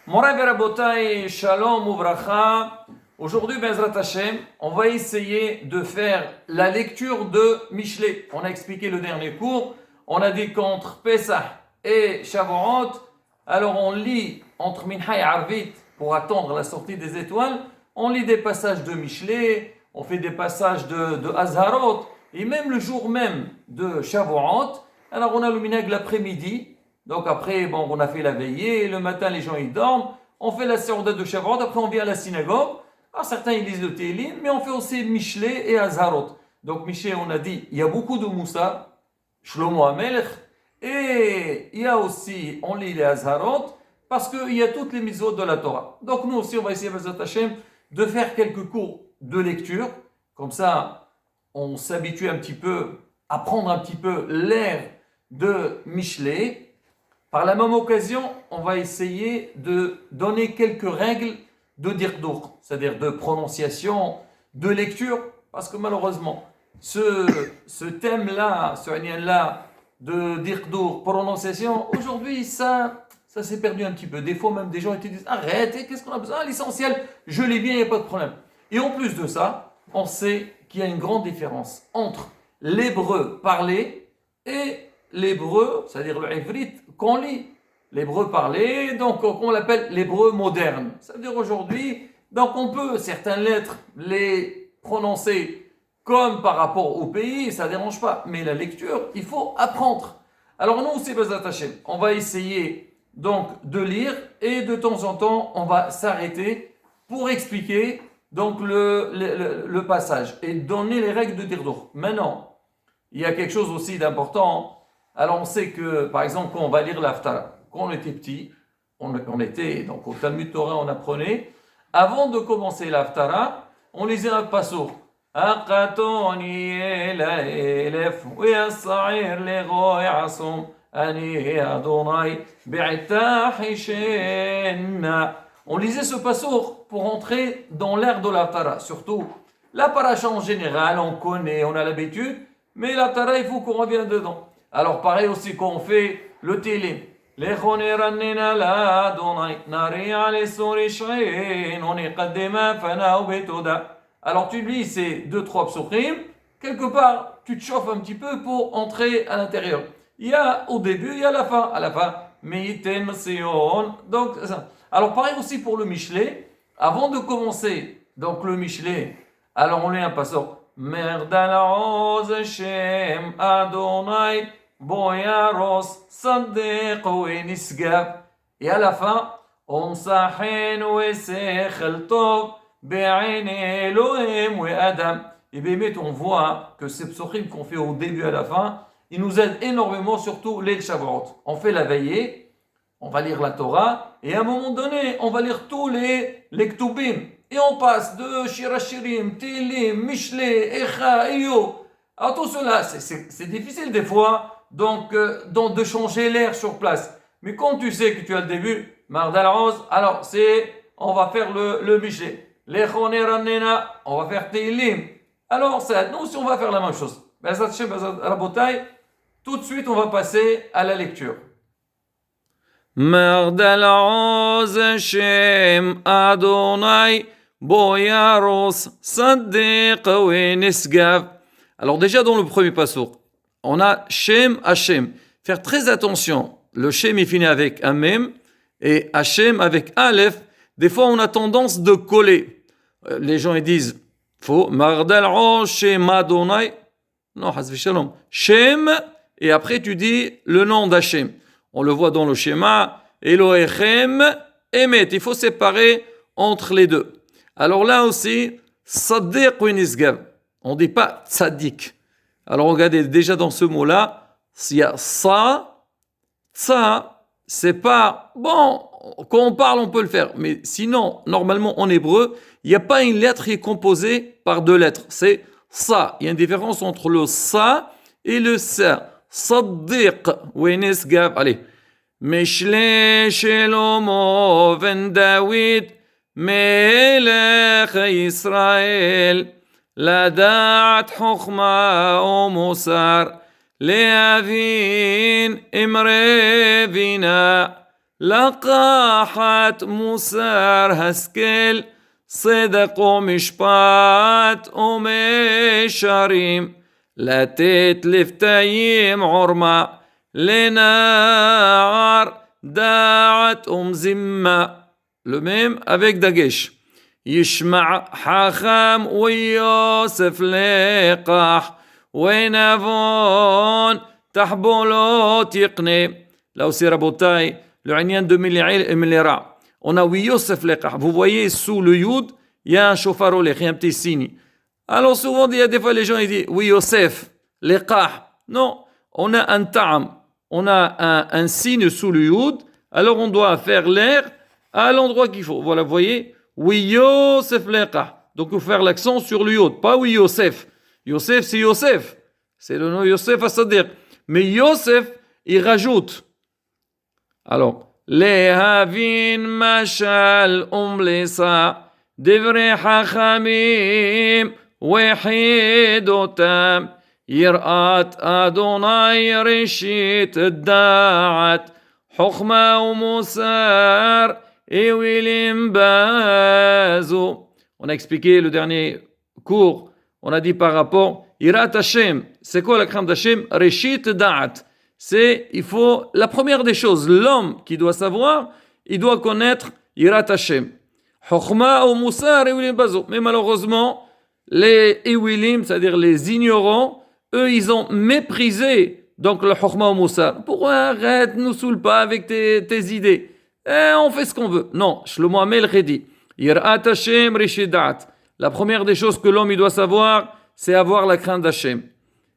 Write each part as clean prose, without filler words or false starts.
Moray Berabotai, Shalom Uvracha. Aujourd'hui, Bezrat Hashem, on va essayer de faire la lecture de Michelet. On a expliqué le dernier cours. On a dit qu'entre Pesach et Shavuot, alors on lit entre Mincha et Arvit pour attendre la sortie des étoiles. On lit des passages de Michelet, on fait des passages de Azharot, et même le jour même de Shavuot, alors on a le minhag l'après-midi. Donc après, on a fait la veillée, le matin les gens ils dorment, on fait la séance de Shavuot, après on vient à la synagogue. Alors certains ils lisent le Télim, mais on fait aussi Michelet et Azharot. Donc Michelet, on a dit, il y a beaucoup de Moussa, Shlomo HaMelech, et il y a aussi, on lit les Azharot, parce qu'il y a toutes les mitzvot de la Torah. Donc nous aussi, on va essayer, Bezrat Hashem, de faire quelques cours de lecture, comme ça on s'habitue un petit peu à prendre un petit peu l'air de Michelet. Par la même occasion, on va essayer de donner quelques règles de dirdour, c'est-à-dire de prononciation, de lecture, parce que malheureusement, ce thème-là, ce lien-là de dirdour, prononciation, aujourd'hui, ça s'est perdu un petit peu. Des fois, même des gens te disent, arrête, qu'est-ce qu'on a besoin? L'essentiel, je lis bien, il n'y a pas de problème. Et en plus de ça, on sait qu'il y a une grande différence entre l'hébreu parlé et l'hébreu, c'est-à-dire le ivrit, qu'on lit. L'hébreu parlé, donc on l'appelle l'hébreu moderne. C'est-à-dire aujourd'hui, donc on peut certaines lettres les prononcer comme par rapport au pays, ça ne dérange pas. Mais la lecture, il faut apprendre. Alors nous, c'est Bezrat Hashem. On va essayer donc de lire et de temps en temps, on va s'arrêter pour expliquer donc le passage et donner les règles de dirdour. Maintenant, il y a quelque chose aussi d'important. Alors on sait que, par exemple, quand on va lire l'Haftara, quand on était petit, on était donc au Talmud Torah, on apprenait, avant de commencer l'Haftara, on lisait un passour. Aqatoni elef we'as'ir legoy asum ani Adonai bi'tahishena. On lisait ce passour pour entrer dans l'ère de l'Haftara. Surtout, la paracha en général, on connaît, on a l'habitude, mais l'Haftara, il faut qu'on revienne dedans. Alors pareil aussi quand on fait le Télim. Alors tu lis ces 2-3 psauchim, quelque part tu te chauffes un petit peu pour entrer à l'intérieur. Il y a au début, il y a à la fin, donc ça. Alors pareil aussi pour le Michelet, avant de commencer donc le Michelet, alors on lit un passage. Merdal Oz Shem Adonai Boyaros Saddiq Nisgab. Et à la fin, Om Sahin Sechel Tov Be'ain Elohim Ve Adam. Et bien, on voit que ces psochim qu'on fait au début et à la fin, ils nous aident énormément, surtout les Shavuot. On fait la veillée, on va lire la Torah, et à un moment donné, on va lire tous les Ktubim. Et on passe de Shirachirim, Télim, Michelet, Echa, Iyo. Alors tout cela, c'est difficile des fois, donc de changer l'air sur place. Mais quand tu sais que tu as le début, Mardal Rose, alors on va faire le Michelet. Lechone Ranena, on va faire Télim. Alors nous aussi on va faire la même chose. Bezrat Hashem, Bezrat Rabotai, tout de suite on va passer à la lecture. Mardal Rose Shem Adonai Boyaros Saddiq Nisgav. Alors déjà dans le premier passour, on a Shem Hashem. Faire très attention. Le Shem est fini avec un Mem et Hashem avec Aleph. Des fois on a tendance de coller. Les gens ils disent faux. Mardal Rosh Shem Adonai. Non, Hasbi Shalom. Shem et après tu dis le nom d'Hashem. On le voit dans le schéma. Elohechem Emet. Il faut séparer entre les deux. Alors là aussi, Saddiq ou Nisgav. On ne dit pas Tzadik. Alors regardez, déjà dans ce mot-là, il y a ça, c'est pas... Bon, quand on parle, on peut le faire. Mais sinon, normalement, en hébreu, il n'y a pas une lettre qui est composée par deux lettres. C'est ça. Il y a une différence entre le ça et le sa. Saddiq ou Nisgav. Allez. Mishle Shelomo ben David מלך ישראל, לדעת חוכמה ומוסר, להבין אמרי בינה, לקחת מוסר השכל, צדק ומשפט ומישרים, לתת לפתאים עורמה, לנער דעת ומזימה. Le même avec dagesh. يشمع حاخم ويوسف لقاح ونافون تحبولوت يقني. Là aussi, Rabotai, le Inyan de Milera. On a oui Yosef Lekah. Vous voyez, sous le Yud, il y a un shofar olech, il y a un petit signe. Alors souvent, il y a des fois, les gens ils disent, oui Yosef, Lekah. Non, on a un ta'am, on a un signe sous le Yud, alors on doit faire l'air à l'endroit qu'il faut. Voilà, vous voyez, oui Yosef Lekah. Donc, il faut faire l'accent sur le Yud, pas oui Yosef. Yosef, c'est Yosef. C'est le nom Yosef à Sadir. Mais Yosef, il rajoute. Alors, להבין משל ומליסה, דברי חכמים וחיד אותם, יראת אדוני ראשית דעת, חוכמה ומוסר, אווילים בזו. On a expliqué le dernier cours, on a dit par rapport, Yirat Hashem, c'est quoi la crainte d'Hashem? Reshit da'at. C'est, il faut, la première des choses, l'homme qui doit savoir, il doit connaître Yirat Hashem. Chokhma ou Moussar, Ewilim Bazo. Mais malheureusement, les Ewilim, c'est-à-dire les ignorants, eux, ils ont méprisé donc le Chokhma ou Moussar. Pourquoi arrête, nous saoule pas avec tes idées? On fait ce qu'on veut. Non, Shlomo Amelch dit, Yirat Hashem Rishidat. La première des choses que l'homme il doit savoir, c'est avoir la crainte d'Hashem.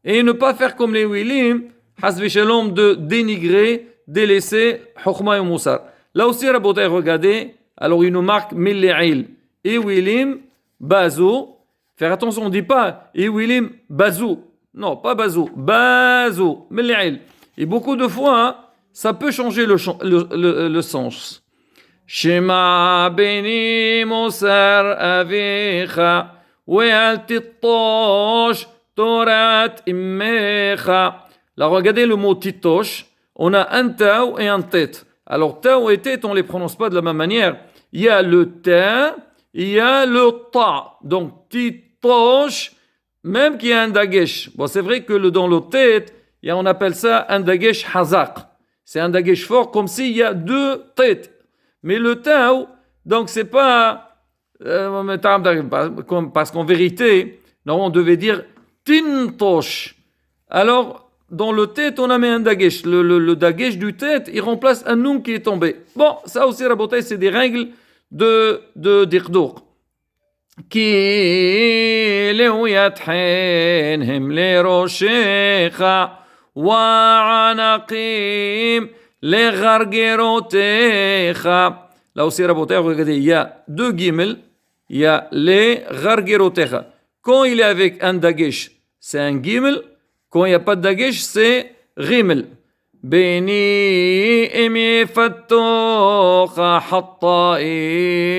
Et ne pas faire comme les Ewilim, Hasbi Shalom, de dénigrer, délaisser Chokhma et Moussar. Là aussi, Rabotai, regardez, alors il nous marque Mille'il. Ewilim, Bazou. Faire attention, on ne dit pas Ewilim, Bazou. Non, pas Bazou, Bazou, Mille'il. Et beaucoup de fois, hein, ça peut changer le sens. Shema beni Moussar avicha, we'al titosh, torat immecha. Là, regardez le mot titosh. On a un tau et un tête. Alors, tau et tête, on ne les prononce pas de la même manière. Il y a le ta, il y a le ta. Donc, titosh, même qu'il y a un dagesh. Bon, c'est vrai que dans le tête, on appelle ça un dagesh hazak. C'est un dagesh fort, comme s'il y a deux têtes. Mais le tau, donc, c'est pas. Parce qu'en vérité, non, on devait dire tintosh. Alors, dans le tête, on a mis un dagesh. Le dagesh du tête, il remplace un noun qui est tombé. Bon, ça aussi, Rabotai, c'est des règles de d'Iqdour. Ki le'uyathenhem le'roshecha wa'anaqim le'gargerotecha. Là aussi, Rabotai, regardez, il y a deux gimel, il y a les gargerotecha. Quand il est avec un dagesh, c'est un gimel. Quand il n'y a pas de dagesh, c'est rimel. Beni emi fattocha hatta'im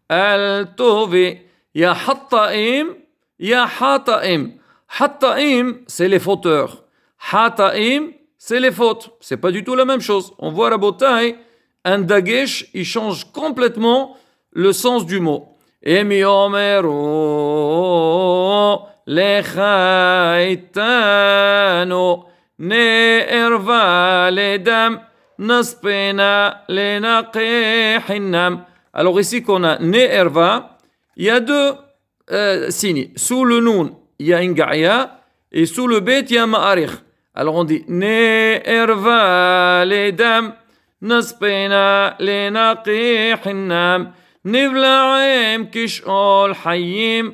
al-tovi. Il y a hatta'im, il y a hata'im. Hatta'im, c'est les fauteurs. Hata'im, c'est les fautes. C'est pas du tout la même chose. On voit Rabotai, un dagesh, il change complètement le sens du mot. Emi omeru Lecha itano ne'erva ledam naspena lenaqehinam. Alors ici qu'on a ne'erva, il y a deux signes. Sous le noun, il y a une ga'ya et sous le bet, il y a un ma'arich. Alors on dit ne'erva ledam naspena lenaqehinam nivla'im kish'ol hayim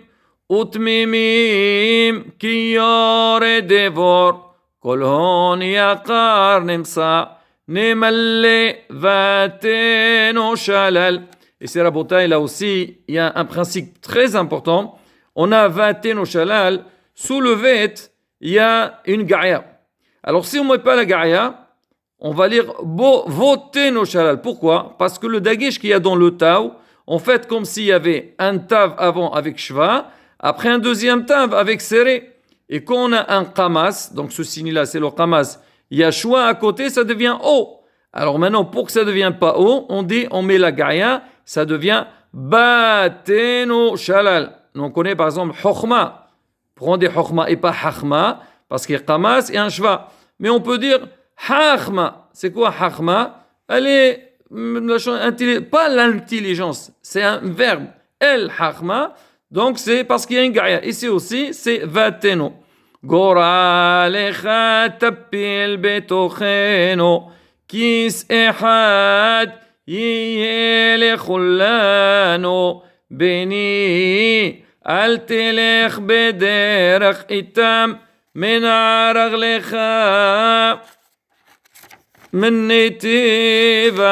ותמימים כי יורה דבור, כל הון יקר נמצא, נמלא ותנו שלל. Et c'est Rabotai, là aussi, il y a un principe très important. On a vatenu shalal, sous le vet, il y a une ga'ya. Alors si on ne met pas la ga'ya, on va lire votenu shalal. Pourquoi? Parce que le dagesh qu'il y a dans le tau, en fait, comme s'il y avait un tav avant avec shva, après un deuxième tav avec serré. Et quand on a un qamas, donc ce signe-là, c'est le qamas, il y a choix à côté, ça devient o. Alors maintenant, pour que ça ne devienne pas haut, on met la gaïa, ça devient bateno shalal. On connaît par exemple chokhma. Prenez chokhma et pas hachma, parce qu'il y a qamas et un shva. Mais on peut dire hachma. C'est quoi hachma? Elle est pas l'intelligence, c'est un verbe. El hachma. Donc c'est parce qu'il y a une gaïa. Ici aussi, c'est vateno. Goralecha tapil betocheno. كيس إحد يلخلانو بني التلخ بدرخ إتام من عرغ لخا من نتيفتام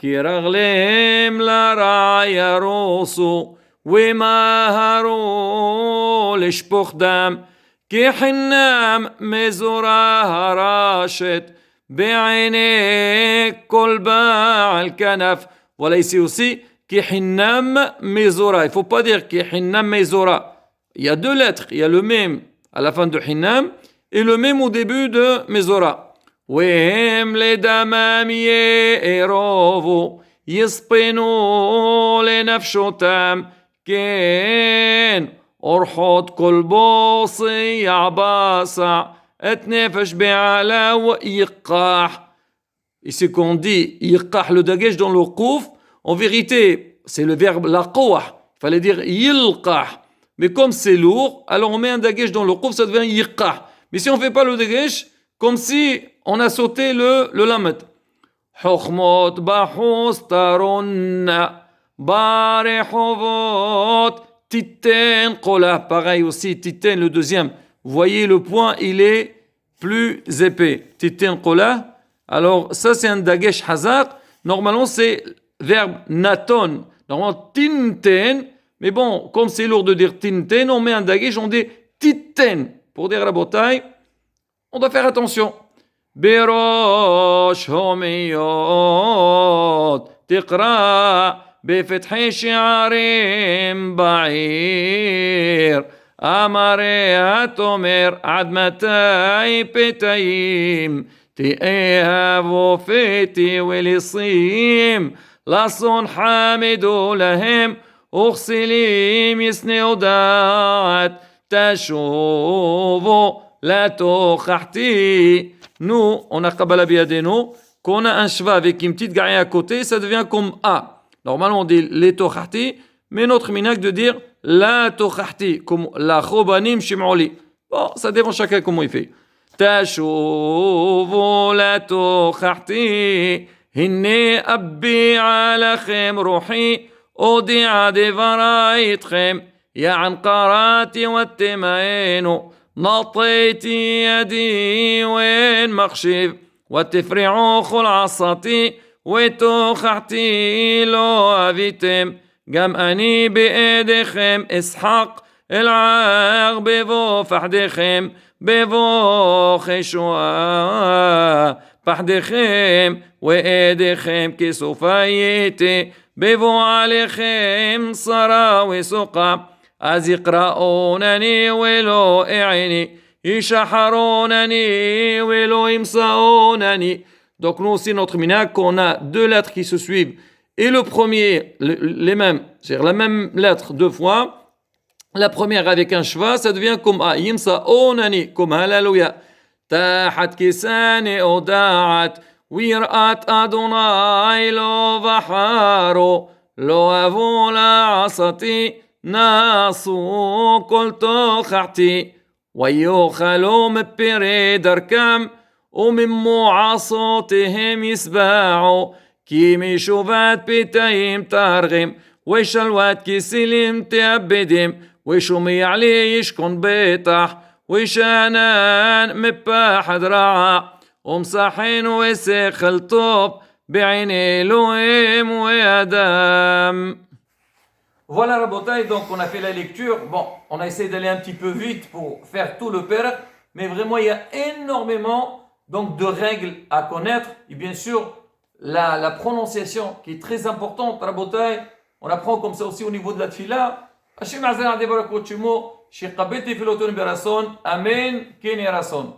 كي رغلهم لرعي روسو وما هرو لشبخ دام كي حنام مزورها راشد بعينيك كل باع الكنف. Voilà ici aussi qui hinnam mezora. Il ne faut pas dire qui hinnam mezora. Il y a deux lettres. Il y a le même à la fin de hinnam et le même au début de mezora. وهم لدمام يروفو يسطنوا لنفشوتام كين أرحض كل بوصي عباسع اتنفش بعلاو يقاح. Ici qu'on dit يقاح le dagesh dans le qouf, en vérité c'est le verbe laqouah, il fallait dire yilqah, mais comme c'est lourd alors on met un dagesh dans le qouf, ça devient yiqah. Mais si on fait pas le dagesh, comme si on a sauté le lamet. حخمت بحوس ترن بارحوت titen qola, pareil aussi titen le deuxième. Vous voyez, le point, il est plus épais. Titen qola. Alors, ça, c'est un dagesh hazak. Normalement, c'est verbe naton. Normalement, tinten. Mais bon, comme c'est lourd de dire tinten, on met un dagesh, on dit titen. Pour dire la bataille, on doit faire attention. Berosh homiyot. Tiqra. بفتح شعرهم بعير أمرها تمر عد متاي بتايم تئيها وفتي ولصيم لصن حامد لهم أغسليم يسني داعت تشوفوا لا تخحتي. Nous, on a Kabbalah biadeno, qu'on a un cheval avec une petite gaïa à côté, ça devient comme A. Normalement, on dit les tochahti, mais notre minag de dire la tochahti, comme la chobanim shim'oli. Bon, ça dépend chacun comment il fait. Tashuvu la tochahti, hinni abbi alachem ruhi, odi'a devarayitchem, ya'an qarati wattimainu, نطيتي يدي وين مخشف وتفرعوا خلعصتي وتوخعتي لو أبيتم قام أني بإيديكم إسحاق العاق بفو فحديكم بفو خشوا فحديكم وإيديكم كسوفايتي بفو عليكم صرا وسقا אז יקראונני ולא אעני, ישחרונני ולא ימסעונני. Donc nous aussi notre minag, qu'on a deux lettres qui se suivent, et le premier, les mêmes, c'est-à-dire la même lettre deux fois, la première avec un shva, ça devient comme A, yimsa'onani, comme Hallelujah. تحت كساني أودعت ويرأت أدوناي لو بحارو لو أبولا عصتي ناسو كل توخعتي ويوخلوا مبري دركم ومن معاصوتهم يسباعوا كي مشوفات بيتايم تارغم وشلوات كسلم تأبدم وشمي عليه يشكن بيتح وشانان مباحد رعا ومصحين وسيخ الطوب بعيني لوهم ويدام. Voilà Rabotai, donc on a fait la lecture. Bon, on a essayé d'aller un petit peu vite pour faire tout le père, mais vraiment il y a énormément donc, de règles à connaître. Et bien sûr, la prononciation qui est très importante, Rabotai, on apprend comme ça aussi au niveau de la tfila. Hashem azal adevara kochumo, shekabeti filoton berason, amen, ken yarason.